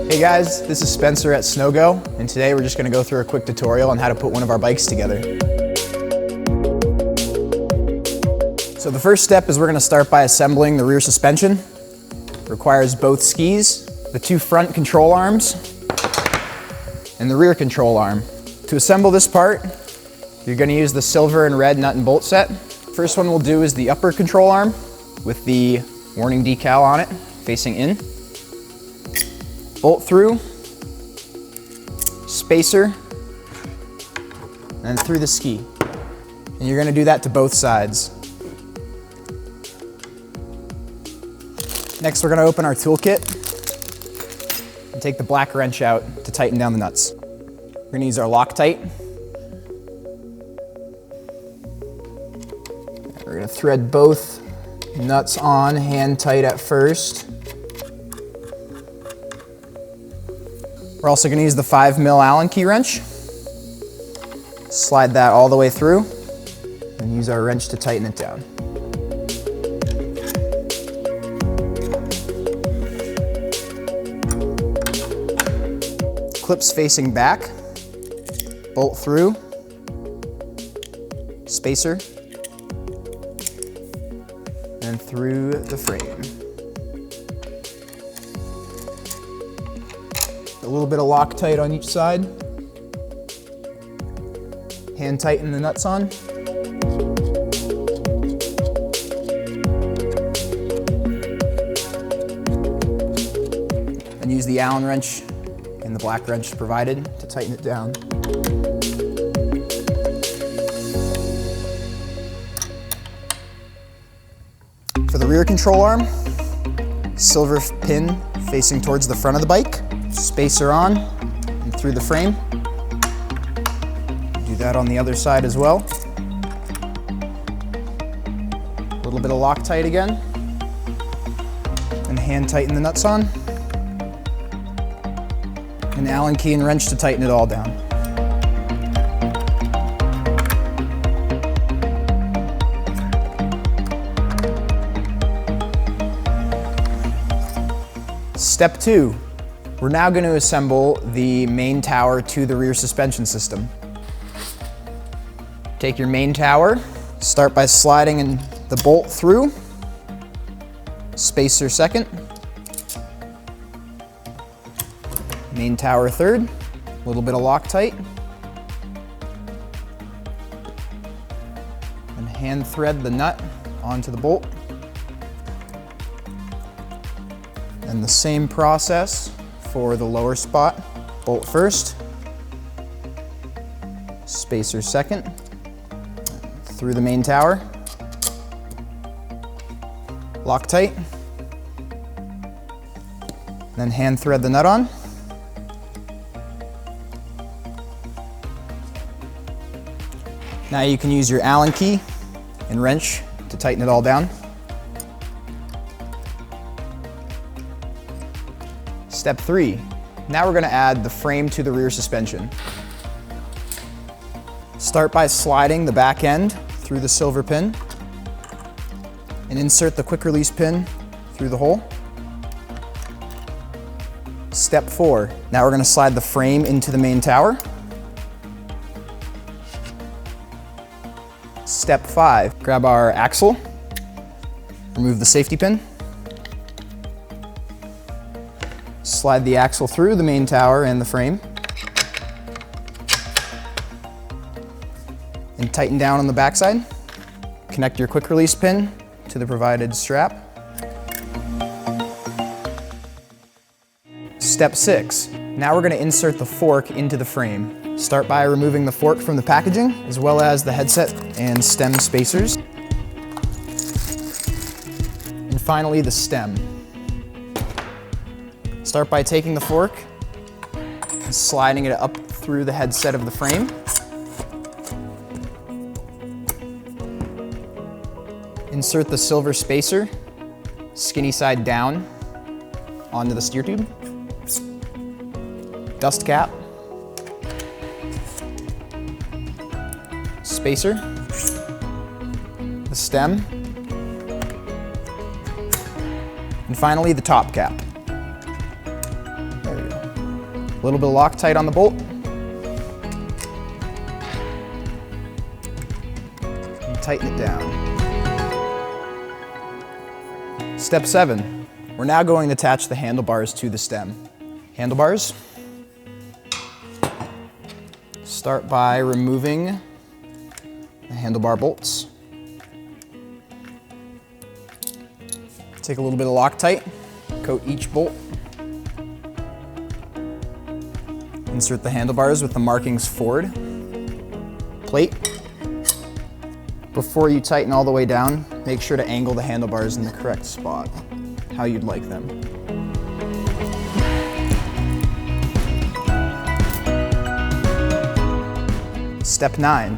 Hey guys, this is Spencer at Sno Go, and today we're just going to go through a quick tutorial on how to put one of our bikes together. So the first step is we're going to start by assembling the rear suspension. It requires both skis, the two front control arms, and the rear control arm. To assemble this part, you're going to use the silver and red nut and bolt set. First one we'll do is the upper control arm with the warning decal on it, facing in. Bolt through, spacer, and through the ski. And you're going to do that to both sides. Next, we're going to open our toolkit and take the black wrench out to tighten down the nuts. We're going to use our Loctite. We're going to thread both nuts on, hand tight at first. We're also going to use the 5mm Allen key wrench. Slide that all the way through and use our wrench to tighten it down. Clips facing back, bolt through, spacer, and through the frame. A little bit of Loctite on each side. Hand tighten the nuts on. And use the Allen wrench and the black wrench provided to tighten it down. For the rear control arm, silver pin facing towards the front of the bike. Spacer on and through the frame. Do that on the other side as well. A little bit of Loctite again. And hand tighten the nuts on. An Allen key and wrench to tighten it all down. Step 2. We're now going to assemble the main tower to the rear suspension system. Take your main tower, start by sliding the bolt through, spacer second, main tower third, a little bit of Loctite, and hand thread the nut onto the bolt. And the same process for the lower spot. Bolt first, spacer second, through the main tower, Loctite, then hand thread the nut on. Now you can use your Allen key and wrench to tighten it all down. Step 3, now we're going to add the frame to the rear suspension. Start by sliding the back end through the silver pin and insert the quick release pin through the hole. Step 4, now we're going to slide the frame into the main tower. Step 5, grab our axle, remove the safety pin. Slide the axle through the main tower and the frame. And tighten down on the backside. Connect your quick release pin to the provided strap. Step 6. Now we're going to insert the fork into the frame. Start by removing the fork from the packaging, as well as the headset and stem spacers. And finally, the stem. Start by taking the fork and sliding it up through the headset of the frame. Insert the silver spacer, skinny side down, onto the steer tube. Dust cap. Spacer. The stem. And finally, the top cap. There we go. little bit of Loctite on the bolt. And tighten it down. Step 7. We're now going to attach the handlebars to the stem. Handlebars. Start by removing the handlebar bolts. Take a little bit of Loctite, coat each bolt. Insert the handlebars with the markings forward. Plate. Before you tighten all the way down, make sure to angle the handlebars in the correct spot, how you'd like them. Step 9.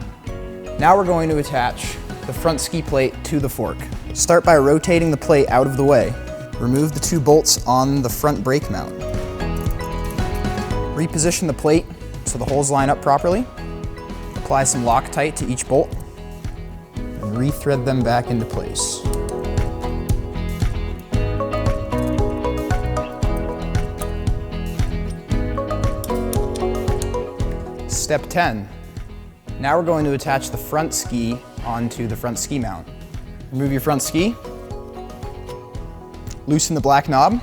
Now we're going to attach the front ski plate to the fork. Start by rotating the plate out of the way. Remove the 2 bolts on the front brake mount. Reposition the plate so the holes line up properly. Apply some Loctite to each bolt and re-thread them back into place. Step 10. Now we're going to attach the front ski onto the front ski mount. Remove your front ski. Loosen the black knob.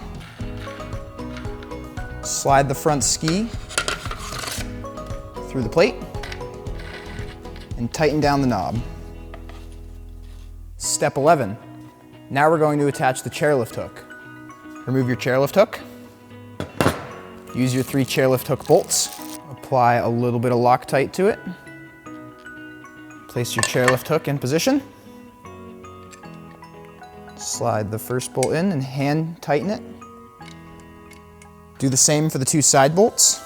Slide the front ski through the plate and tighten down the knob. Step 11. Now we're going to attach the chairlift hook. Remove your chairlift hook. Use your 3 chairlift hook bolts. Apply a little bit of Loctite to it. Place your chairlift hook in position. Slide the first bolt in and hand tighten it. Do the same for the 2 side bolts.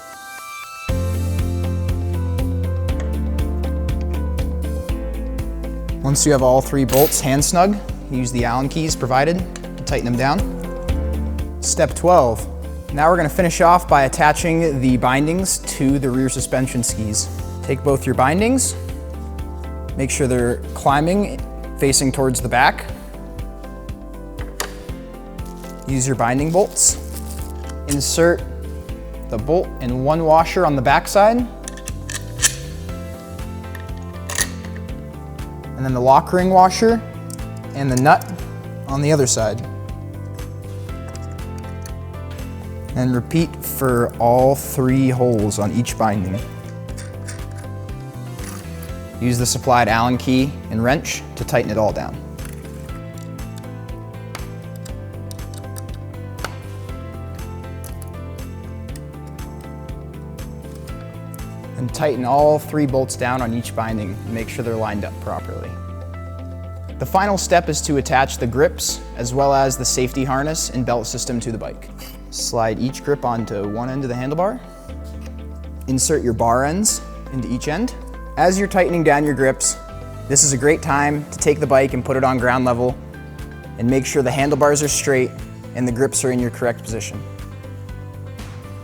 Once you have all 3 bolts hand snug, use the Allen keys provided to tighten them down. Step 12. Now we're going to finish off by attaching the bindings to the rear suspension skis. Take both your bindings, make sure they're climbing, facing towards the back. Use your binding bolts. Insert the bolt in one washer on the back side, and then the lock ring washer and the nut on the other side. And repeat for all 3 holes on each binding. Use the supplied Allen key and wrench to tighten it all down. And tighten all 3 bolts down on each binding and make sure they're lined up properly. The final step is to attach the grips as well as the safety harness and belt system to the bike. Slide each grip onto one end of the handlebar. Insert your bar ends into each end. As you're tightening down your grips, this is a great time to take the bike and put it on ground level and make sure the handlebars are straight and the grips are in your correct position.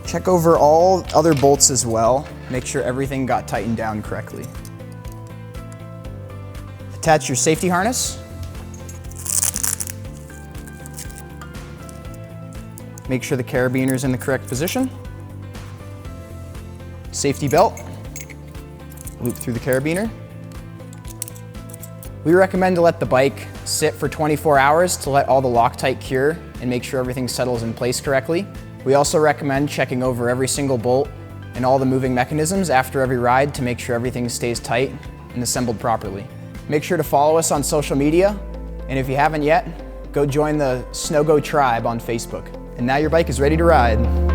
Check over all other bolts as well. Make sure everything got tightened down correctly. Attach your safety harness. Make sure the carabiner is in the correct position. Safety belt. Loop through the carabiner. We recommend to let the bike sit for 24 hours to let all the Loctite cure and make sure everything settles in place correctly. We also recommend checking over every single bolt and all the moving mechanisms after every ride to make sure everything stays tight and assembled properly. Make sure to follow us on social media, and if you haven't yet, go join the Sno Go tribe on Facebook. And now your bike is ready to ride.